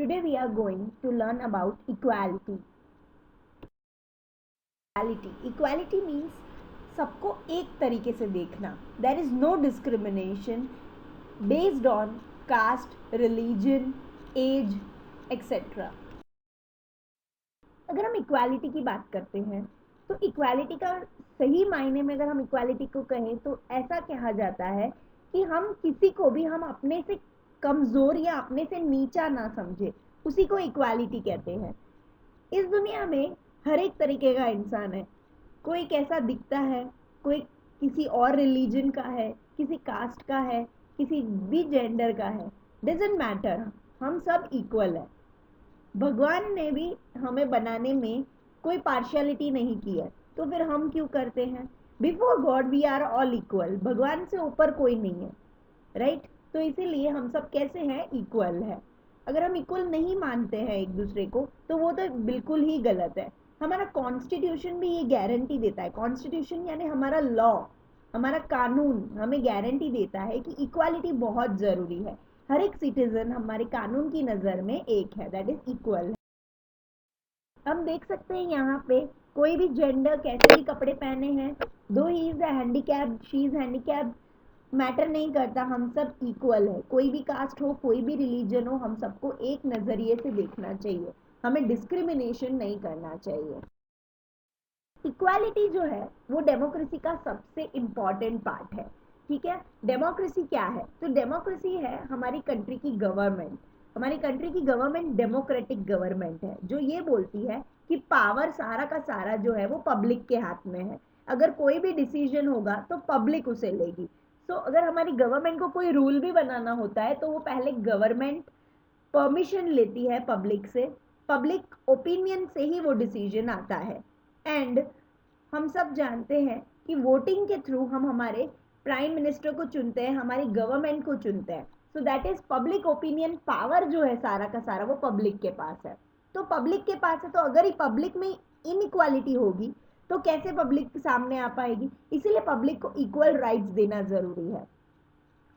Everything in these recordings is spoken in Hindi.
Today we are going to learn about equality. Equality means सबको एक तरीके से देखना. There is no discrimination based on caste, religion, age, etc. अगर हम इक्वालिटी की बात करते हैं तो इक्वालिटी का सही मायने में अगर हम इक्वालिटी को कहें तो ऐसा कहा जाता है कि हम किसी को भी हम अपने से कमज़ोर या अपने से नीचा ना समझे, उसी को इक्वालिटी कहते हैं. इस दुनिया में हर एक तरीके का इंसान है. कोई कैसा दिखता है, कोई किसी और रिलीजन का है, किसी कास्ट का है, किसी भी जेंडर का है, डजेंट मैटर, हम सब इक्वल है. भगवान ने भी हमें बनाने में कोई पार्शियलिटी नहीं की है, तो फिर हम क्यों करते हैं? Before god we are all equal. भगवान से ऊपर कोई नहीं है, राइट? तो इसीलिए हम सब कैसे हैं? इक्वल है. अगर हम इक्वल नहीं मानते हैं एक दूसरे को तो वो तो बिल्कुल ही गलत है. हमारा कॉन्स्टिट्यूशन भी ये गारंटी देता है. कॉन्स्टिट्यूशन यानी हमारा लॉ, हमारा कानून हमें गारंटी देता है कि इक्वालिटी बहुत ज़रूरी है. हर एक सिटीजन हमारे कानून की नज़र में एक है, दैट इज इक्वल. हम देख सकते हैं यहाँ पे कोई भी जेंडर कैसे भी कपड़े पहने हैं, दो he is handicapped, she is handicapped, matter नहीं करता, हम सब इक्वल है. कोई भी कास्ट हो, कोई भी रिलीजन हो, हम सबको एक नज़रिए से देखना चाहिए. हमें डिस्क्रिमिनेशन नहीं करना चाहिए. इक्वालिटी जो है वो डेमोक्रेसी का सबसे इम्पॉर्टेंट पार्ट है. ठीक है, डेमोक्रेसी क्या है? तो डेमोक्रेसी है हमारी कंट्री की गवर्नमेंट. हमारी कंट्री की गवर्नमेंट डेमोक्रेटिक गवर्नमेंट है जो ये बोलती है कि पावर सारा का सारा जो है वो पब्लिक के हाथ में है. अगर कोई भी डिसीजन होगा तो पब्लिक उसे लेगी. सो अगर हमारी गवर्नमेंट को कोई रूल भी बनाना होता है तो वो पहले गवर्नमेंट परमिशन लेती है पब्लिक से. पब्लिक ओपिनियन से ही वो डिसीजन आता है. एंड हम सब जानते हैं कि वोटिंग के थ्रू हम हमारे प्राइम मिनिस्टर को चुनते हैं, हमारी गवर्नमेंट को चुनते हैं. So that is public opinion. Power जो है सारा का सारा वो पब्लिक के पास है. तो पब्लिक के पास है, तो अगर ही पब्लिक में इनइक्वालिटी होगी तो कैसे पब्लिक सामने आ पाएगी? इसीलिए पब्लिक को इक्वल राइट्स देना जरूरी है.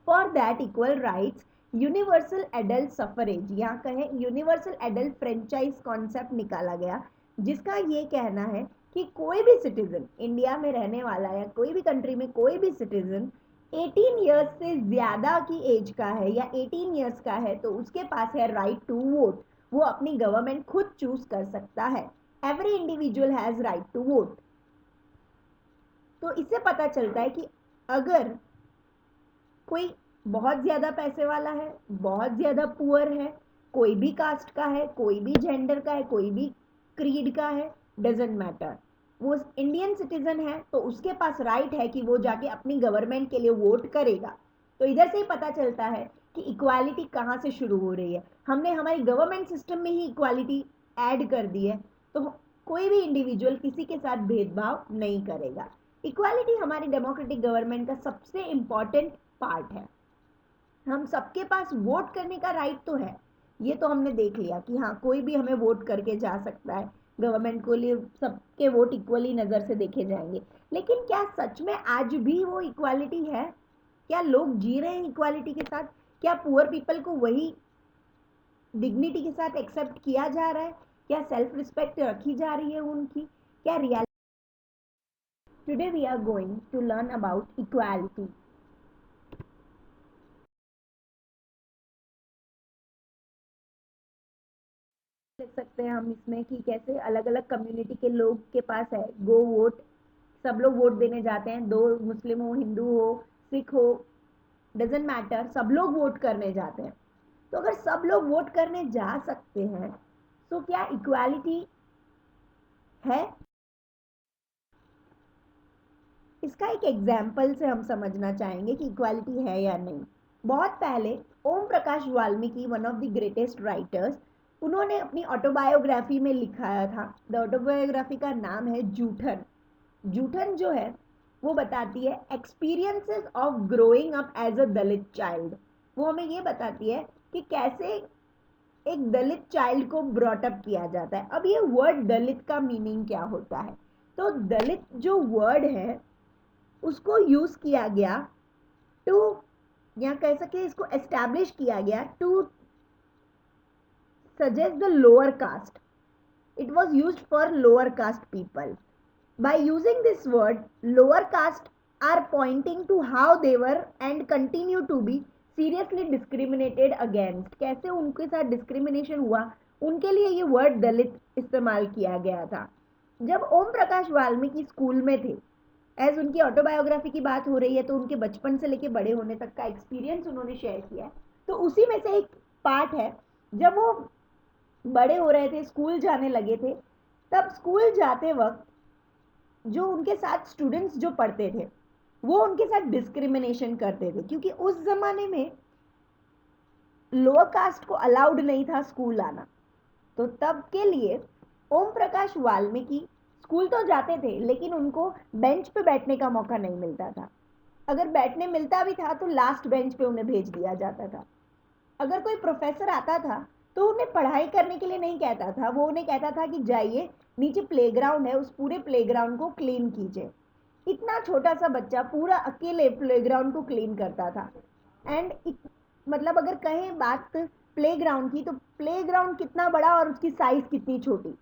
For that equal rights universal adult suffrage, यहाँ कहें यूनिवर्सल एडल्ट फ्रेंचाइज कॉन्सेप्ट निकाला गया, जिसका ये कहना है कि कोई भी सिटीजन इंडिया में रहने वाला या कोई भी कंट्री में कोई भी सिटीजन 18 ईयर्स से ज़्यादा की एज का है या 18 ईयर्स का है तो उसके पास है राइट टू वोट. वो अपनी गवर्नमेंट खुद चूज कर सकता है. Every individual has right to vote. तो इससे पता चलता है कि अगर कोई बहुत ज़्यादा पैसे वाला है, बहुत ज़्यादा पुअर है, कोई भी कास्ट का है, कोई भी जेंडर का है, कोई भी क्रीड का है, डजेंट मैटर, वो इंडियन सिटीजन है तो उसके पास राइट है कि वो जाके अपनी गवर्नमेंट के लिए वोट करेगा. तो इधर से ही पता चलता है कि इक्वालिटी कहाँ से शुरू हो रही है. हमने हमारी गवर्नमेंट सिस्टम में ही इक्वालिटी ऐड कर दी है, तो कोई भी इंडिविजुअल किसी के साथ भेदभाव नहीं करेगा. इक्वालिटी हमारी डेमोक्रेटिक गवर्नमेंट का सबसे इम्पॉर्टेंट पार्ट है. हम सबके पास वोट करने का राइट तो है, ये तो हमने देख लिया कि हाँ कोई भी हमें वोट करके जा सकता है. गवर्नमेंट को लिए सबके वोट इक्वली नज़र से देखे जाएंगे. लेकिन क्या सच में आज भी वो इक्वालिटी है? क्या लोग जी रहे हैं इक्वालिटी के साथ? क्या पुअर पीपल को वही डिग्निटी के साथ एक्सेप्ट किया जा रहा है? क्या सेल्फ रिस्पेक्ट रखी जा रही है उनकी? क्या reality? Today we are going to learn about equality. देख सकते हैं हम इसमें कि कैसे अलग अलग कम्युनिटी के लोग के पास है गो वोट. सब लोग वोट देने जाते हैं, दो मुस्लिम हो, हिंदू हो, सिख हो, डजेंट मैटर, सब लोग वोट करने जाते हैं. तो अगर सब लोग वोट करने जा सकते हैं तो क्या इक्वालिटी है? इसका एक एग्जाम्पल से हम समझना चाहेंगे कि इक्वालिटी है या नहीं. बहुत पहले Om Prakash Valmiki, one of the greatest writers, उन्होंने अपनी ऑटोबायोग्राफी में लिखाया था. द ऑटोबायोग्राफी का नाम है जूठन. जूठन जो है वो बताती है experiences of growing up as a Dalit child. वो हमें ये बताती है कि कैसे एक दलित चाइल्ड को ब्रॉटअप किया जाता है. अब ये वर्ड दलित का मीनिंग क्या होता है? तो दलित जो वर्ड है उसको यूज किया गया टू, या कह सके इसको एस्टैब्लिश किया गया to suggests the lower caste. It was used for lower caste people. By using this word, lower caste are pointing to how they were and continue to be seriously discriminated against. कैसे उनके साथ डिस्क्रिमिनेशन हुआ, उनके लिए ये वर्ड दलित इस्तेमाल किया गया था. जब ओम प्रकाश वाल्मीकि स्कूल में थे, एज उनकी ऑटोबायोग्राफी की बात हो रही है, तो उनके बचपन से लेके बड़े होने तक का एक्सपीरियंस उन्होंने शेयर किया है. तो उसी में से एक पार्ट है, जब वो बड़े हो रहे थे, स्कूल जाने लगे थे, तब स्कूल जाते वक्त जो उनके साथ स्टूडेंट्स जो पढ़ते थे, वो उनके साथ डिस्क्रिमिनेशन करते थे, क्योंकि उस जमाने में लोअर कास्ट को अलाउड नहीं था स्कूल आना. तो तब के लिए ओम प्रकाश वाल्मीकि स्कूल तो जाते थे, लेकिन उनको बेंच पे बैठने का मौका नहीं मिलता था. अगर बैठने मिलता भी था तो लास्ट बेंच पे उन्हें भेज दिया जाता था. अगर कोई प्रोफेसर आता था तो उन्हें पढ़ाई करने के लिए नहीं कहता था, वो उन्हें कहता था कि जाइए नीचे प्लेग्राउंड है, उस पूरे प्लेग्राउंड को क्लीन कीजिए. इतना छोटा सा बच्चा पूरा अकेले प्लेग्राउंड को क्लीन करता था. एंड मतलब अगर कहें बात प्लेग्राउंड की, तो प्लेग्राउंड कितना बड़ा और उसकी साइज कितनी छोटी,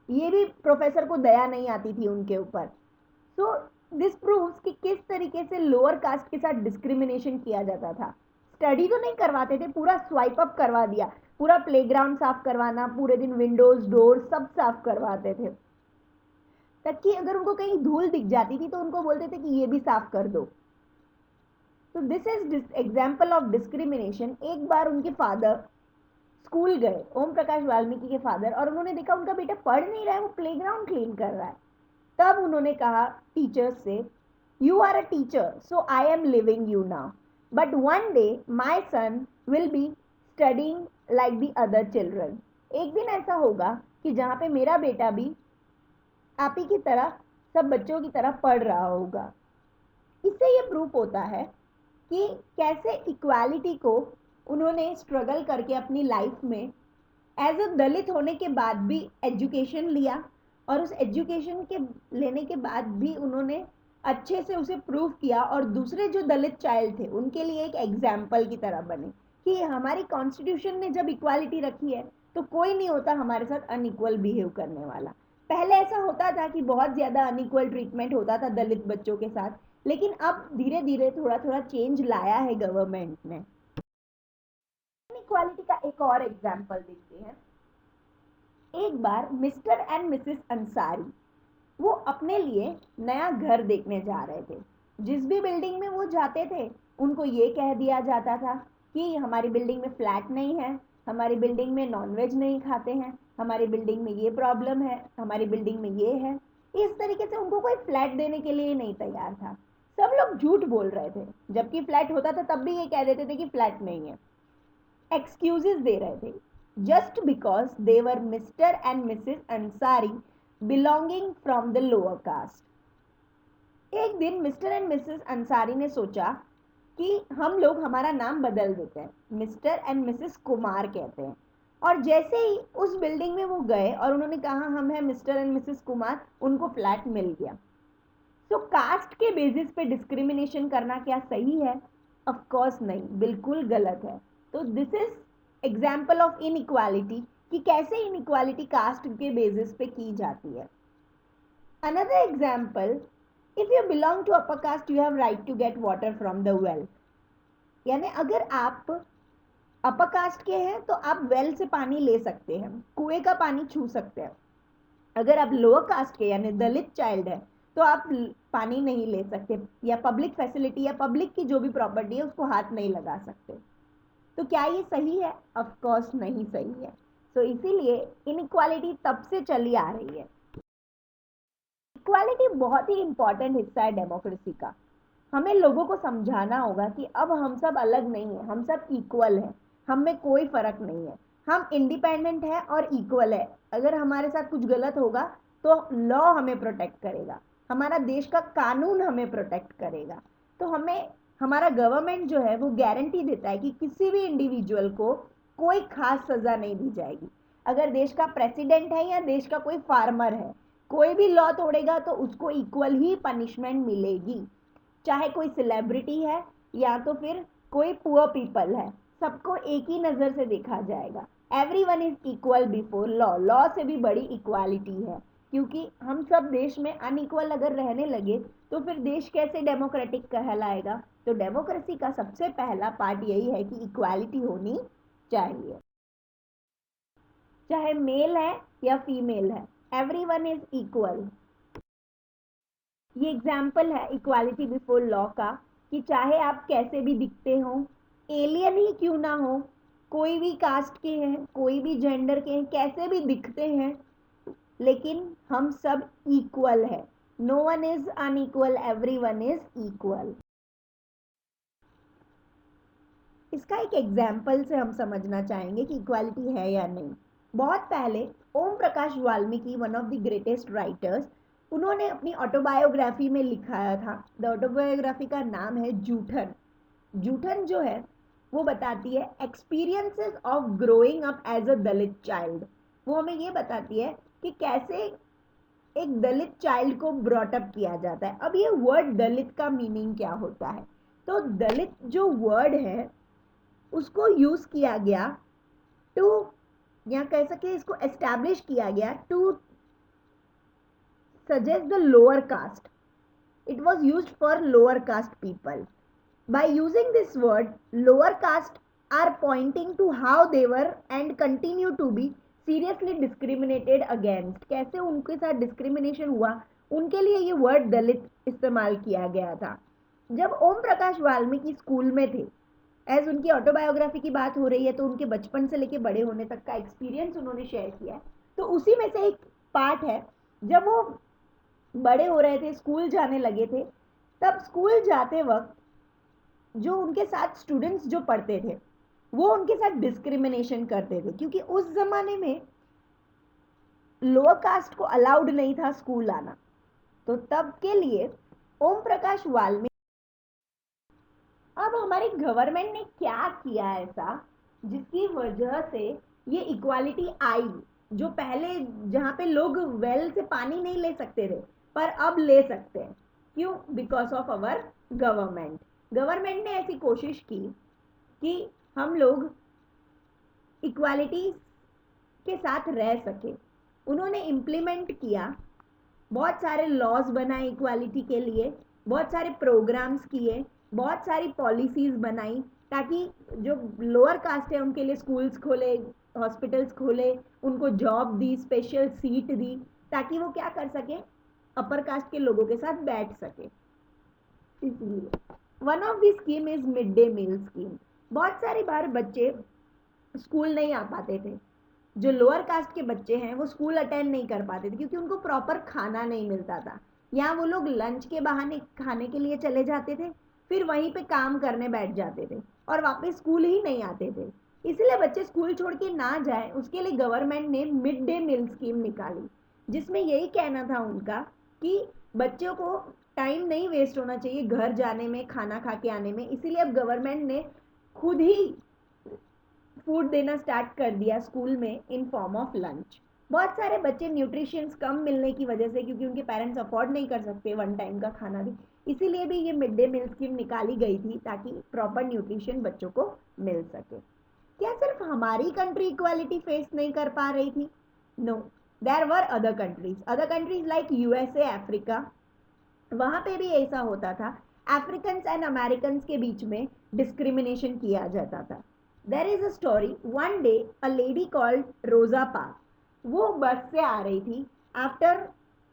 ये भी प्रोफेसर को दया नहीं आती थी उनके ऊपर. सो दिस प्रूव्स कि किस तरीके से लोअर कास्ट के साथ डिस्क्रिमिनेशन किया जाता था. स्टडी तो नहीं करवाते थे, पूरा स्वाइप अप करवा दिया, पूरा प्लेग्राउंड साफ करवाना, पूरे दिन विंडोज डोर सब साफ करवाते थे, तक कि अगर उनको कहीं धूल दिख जाती थी तो उनको बोलते थे कि ये भी साफ कर दो. तो this is example of discrimination. एक बार उनके फादर स्कूल गए, ओम प्रकाश वाल्मीकि के फादर, और उन्होंने देखा उनका बेटा पढ़ नहीं रहा है, वो प्लेग्राउंड क्लीन कर रहा है. तब उन्होंने कहा टीचर्स से, you are a teacher so I am leaving you now, but one day my son will be studying like the other children. एक दिन ऐसा होगा कि जहाँ पे मेरा बेटा भी आप ही की तरह सब बच्चों की तरह पढ़ रहा होगा. इससे ये प्रूफ होता है कि कैसे इक्वालिटी को उन्होंने स्ट्रगल करके अपनी लाइफ में एज अ दलित होने के बाद भी एजुकेशन लिया, और उस एजुकेशन के लेने के बाद भी उन्होंने अच्छे से उसे प्रूव किया, और दूसरे जो दलित चाइल्ड थे उनके लिए एक एग्जाम्पल की तरह बने कि हमारी कॉन्स्टिट्यूशन ने जब इक्वालिटी रखी है तो कोई नहीं होता हमारे साथ अनइक्वल बिहेव करने वाला. पहले ऐसा होता था कि बहुत ज़्यादा अनइक्वल ट्रीटमेंट होता था दलित बच्चों के साथ, लेकिन अब धीरे धीरे थोड़ा थोड़ा चेंज लाया है गवर्नमेंट ने. इनइक्वालिटी का एक और एग्जाम्पल देखते हैं. एक बार मिस्टर एंड मिसेस अंसारी वो अपने लिए नया घर देखने जा रहे थे. जिस भी बिल्डिंग में वो जाते थे उनको ये कह दिया जाता था कि हमारी बिल्डिंग में फ्लैट नहीं है, हमारी बिल्डिंग में नॉनवेज नहीं खाते हैं, हमारी बिल्डिंग में ये प्रॉब्लम है, हमारी बिल्डिंग में ये है. इस तरीके से उनको कोई फ्लैट देने के लिए नहीं तैयार था. सब लोग झूठ बोल रहे थे, जबकि फ्लैट होता था तब भी ये कह देते थे कि फ्लैट नहीं है. एक्सक्यूजेस दे रहे थे, just because they were Mr. and Mrs. Ansari belonging from the lower caste. एक दिन मिस्टर एंड मिसेस अंसारी ने सोचा कि हम लोग हमारा नाम बदल देते हैं, मिस्टर एंड मिसेस कुमार कहते हैं. और जैसे ही उस बिल्डिंग में वो गए और उन्होंने कहा हम हैं मिस्टर एंड मिसेस कुमार, उनको फ्लैट मिल गया. सो कास्ट के बेसिस पे डिस्क्रिमिनेशन करना क्या सही है? ऑफ कोर्स नहीं, बिल्कुल गलत है. तो this is example of inequality कि कैसे इनइक्वालिटी कास्ट के बेसिस पे की जाती है. Another example, if you belong to upper caste you have right to get water from the well. यानी अगर आप अपर कास्ट के हैं तो आप वेल से पानी ले सकते हैं, कुएं का पानी छू सकते हैं. अगर आप लोअर कास्ट के यानी दलित चाइल्ड है तो आप पानी नहीं ले सकते, या पब्लिक फैसिलिटी या पब्लिक की जो भी प्रॉपर्टी है उसको हाथ नहीं लगा सकते. तो क्या ये सही है? ऑफ कोर्स नहीं सही है. तो इसीलिए इनइक्वालिटी तब से चली आ रही है. इक्वालिटी बहुत ही इंपॉर्टेंट हिस्सा है डेमोक्रेसी का. हमें लोगों को समझाना होगा कि अब हम सब अलग नहीं है, हम सब इक्वल हैं, हम में कोई फर्क नहीं है, हम इंडिपेंडेंट हैं और इक्वल है. अगर हमारे साथ कुछ गलत होगा तो लॉ हमें प्रोटेक्ट करेगा, हमारा देश का कानून हमें प्रोटेक्ट करेगा. तो हमें हमारा गवर्नमेंट जो है वो गारंटी देता है कि किसी भी इंडिविजुअल को कोई खास सज़ा नहीं दी जाएगी. अगर देश का प्रेसिडेंट है या देश का कोई फार्मर है, कोई भी लॉ तोड़ेगा तो उसको इक्वल ही पनिशमेंट मिलेगी, चाहे कोई सेलिब्रिटी है या तो फिर कोई पुअर पीपल है, सबको एक ही नज़र से देखा जाएगा. Everyone is equal before law, law से भी बड़ी इक्वालिटी है, क्योंकि हम सब देश में अनइक्वल अगर रहने लगे तो फिर देश कैसे डेमोक्रेटिक कहलाएगा। तो डेमोक्रेसी का सबसे पहला पार्ट यही है कि इक्वालिटी होनी चाहिए, चाहे मेल है या फीमेल है, एवरीवन इज इक्वल। ये एग्जाम्पल है इक्वालिटी बिफोर लॉ का, कि चाहे आप कैसे भी दिखते हो, एलियन ही क्यों ना हो, कोई भी कास्ट के हैं, कोई भी जेंडर के हैं, कैसे भी दिखते हैं, लेकिन हम सब इक्वल है। No one is unequal, everyone is equal. इसका एक एग्जाम्पल से हम समझना चाहेंगे कि इक्वालिटी है या नहीं। बहुत पहले Om Prakash Valmiki, one of the greatest writers, उन्होंने अपनी ऑटोबायोग्राफी में लिखाया था। द ऑटोबायोग्राफी का नाम है जूठन। जूठन जो है वो बताती है experiences of growing up as a Dalit child. वो हमें ये बताती है कि कैसे एक दलित चाइल्ड को ब्रॉटअप किया जाता है। अब ये वर्ड दलित का मीनिंग क्या होता है, तो दलित जो वर्ड है उसको यूज किया गया टू, या कह सके इसको एस्टैब्लिश किया गया to suggest the lower caste. It was used for lower caste people. By using this word, lower caste are pointing to how they were and continue to be seriously discriminated against. कैसे उनके साथ डिस्क्रिमिनेशन हुआ, उनके लिए ये वर्ड दलित इस्तेमाल किया गया था। जब ओम प्रकाश वाल्मीकि स्कूल में थे, एज उनकी ऑटोबायोग्राफी की बात हो रही है, तो उनके बचपन से लेके बड़े होने तक का एक्सपीरियंस उन्होंने शेयर किया है। तो उसी में से एक पार्ट है, जब वो बड़े हो रहे थे, स्कूल जाने लगे थे, तब स्कूल जाते वक्त जो उनके साथ स्टूडेंट्स जो पढ़ते थे वो उनके साथ डिस्क्रिमिनेशन करते थे, क्योंकि उस जमाने में लोअर कास्ट को अलाउड नहीं था स्कूल आना। तो तब के लिए ओम प्रकाश वाल्मीकि, अब हमारी गवर्नमेंट ने क्या किया ऐसा जिसकी वजह से ये इक्वालिटी आई, जो पहले जहाँ पे लोग वेल से पानी नहीं ले सकते थे पर अब ले सकते हैं, क्यों? Because of our government. Government ने ऐसी कोशिश की कि हम लोग इक्वालिटी के साथ रह सके। उन्होंने इम्प्लीमेंट किया, बहुत सारे लॉज बनाए इक्वालिटी के लिए, बहुत सारे प्रोग्राम्स किए, बहुत सारी पॉलिसीज बनाई, ताकि जो लोअर कास्ट है उनके लिए स्कूल्स खोले, हॉस्पिटल्स खोले, उनको जॉब दी, स्पेशल सीट दी, ताकि वो क्या कर सके, अपर कास्ट के लोगों के साथ बैठ सके। इसलिए one of the scheme is mid day meal scheme. बहुत सारी बार बच्चे स्कूल नहीं आ पाते थे, जो लोअर कास्ट के बच्चे हैं वो स्कूल अटेंड नहीं कर पाते थे क्योंकि उनको प्रॉपर खाना नहीं मिलता था, या वो लोग लंच के बहाने खाने के लिए चले जाते थे, फिर वहीं पे काम करने बैठ जाते थे और वापस स्कूल ही नहीं आते थे। इसलिए बच्चे स्कूल छोड़ के ना जाए, उसके लिए गवर्नमेंट ने मिड डे मील स्कीम निकाली, जिसमें यही कहना था उनका कि बच्चों को टाइम नहीं वेस्ट होना चाहिए घर जाने में, खाना खा के आने में। इसीलिए अब गवर्नमेंट ने खुद ही फूड देना स्टार्ट कर दिया स्कूल में इन फॉर्म ऑफ लंच। बहुत सारे बच्चे न्यूट्रिशंस कम मिलने की वजह से, क्योंकि उनके पेरेंट्स अफोर्ड नहीं कर सकते वन टाइम का खाना भी, इसीलिए भी ये मिड डे मील स्कीम निकाली गई थी ताकि प्रॉपर न्यूट्रिशन बच्चों को मिल सके। क्या सिर्फ हमारी कंट्री इक्वालिटी फेस नहीं कर पा रही थी? No, there were other countries like USA, Africa, वहां पे भी ऐसा होता था। अफ्रीकन एंड अमेरिकन के बीच में डिस्क्रिमिनेशन किया जाता था। There is a story, one day a lady called Rosa Park, वो बस से आ रही थी, आफ्टर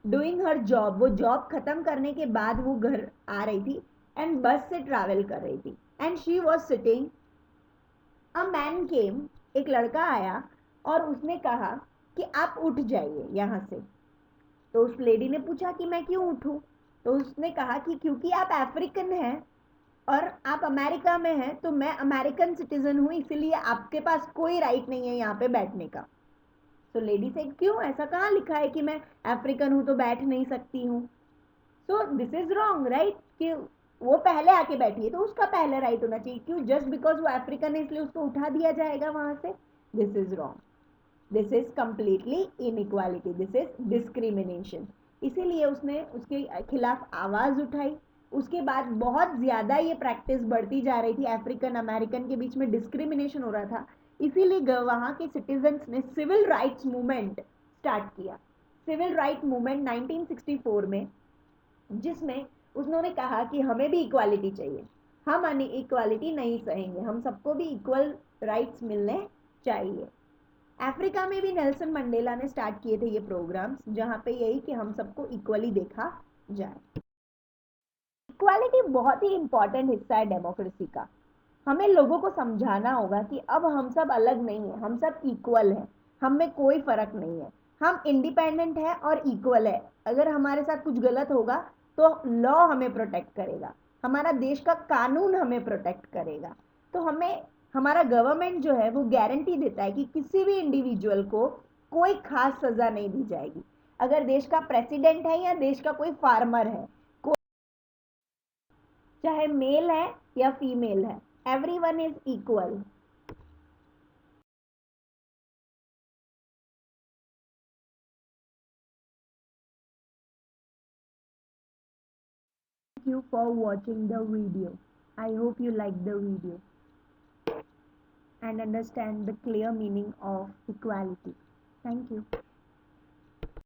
डूइंग हर जॉब, वो जॉब खत्म करने के बाद वो घर आ रही थी एंड बस से ट्रैवल कर रही थी, and she was sitting. A man came, एक लड़का आया और उसने कहा कि आप उठ जाइए यहाँ से। तो उस लेडी ने पूछा कि मैं क्यों उठूं? तो उसने कहा कि क्योंकि आप अफ्रीकन हैं और आप अमेरिका में हैं, तो मैं अमेरिकन सिटीजन हूँ, इसीलिए आपके पास कोई राइट नहीं है यहाँ पे बैठने का। तो लेडी से, क्यों, ऐसा कहाँ लिखा है कि मैं अफ्रीकन हूँ तो बैठ नहीं सकती हूँ? So this is wrong, right? कि वो पहले आके बैठी है तो उसका पहले राइट होना चाहिए, क्यों जस्ट बिकॉज वो अफ्रीकन है इसलिए उसको उठा दिया जाएगा वहां से? This is wrong, this is completely inequality, this is discrimination. इसीलिए उसने उसके खिलाफ आवाज उठाई। उसके बाद बहुत ज्यादा ये प्रैक्टिस बढ़ती जा रही थी, अफ्रीकन अमेरिकन के बीच में डिस्क्रिमिनेशन हो रहा था, इसीलिए वहाँ के सिटीजन्स ने सिविल राइट्स मूवमेंट स्टार्ट किया, सिविल राइट मूवमेंट 1964 में, जिसमें उन्होंने कहा कि हमें भी इक्वालिटी चाहिए, हम इक्वालिटी नहीं सहेंगे, हम सबको भी इक्वल राइट्स मिलने चाहिए। अफ्रीका में भी नेल्सन मंडेला ने स्टार्ट किए थे ये प्रोग्राम्स, जहाँ पे यही कि हम सबको इक्वली देखा जाए। इक्वालिटी बहुत ही इंपॉर्टेंट हिस्सा है डेमोक्रेसी का। हमें लोगों को समझाना होगा कि अब हम सब अलग नहीं है, हम सब इक्वल हैं, हम में कोई फर्क नहीं है, हम इंडिपेंडेंट है और इक्वल है। अगर हमारे साथ कुछ गलत होगा तो लॉ हमें प्रोटेक्ट करेगा, हमारा देश का कानून हमें प्रोटेक्ट करेगा। तो हमें हमारा गवर्नमेंट जो है वो गारंटी देता है कि किसी भी इंडिविजुअल को कोई खास सजा नहीं दी जाएगी। अगर देश का प्रेसिडेंट है या देश का कोई फार्मर है, चाहे मेल है या फीमेल है, everyone is equal. Thank you for watching the video. I hope you like the video and understand the clear meaning of equality. Thank you.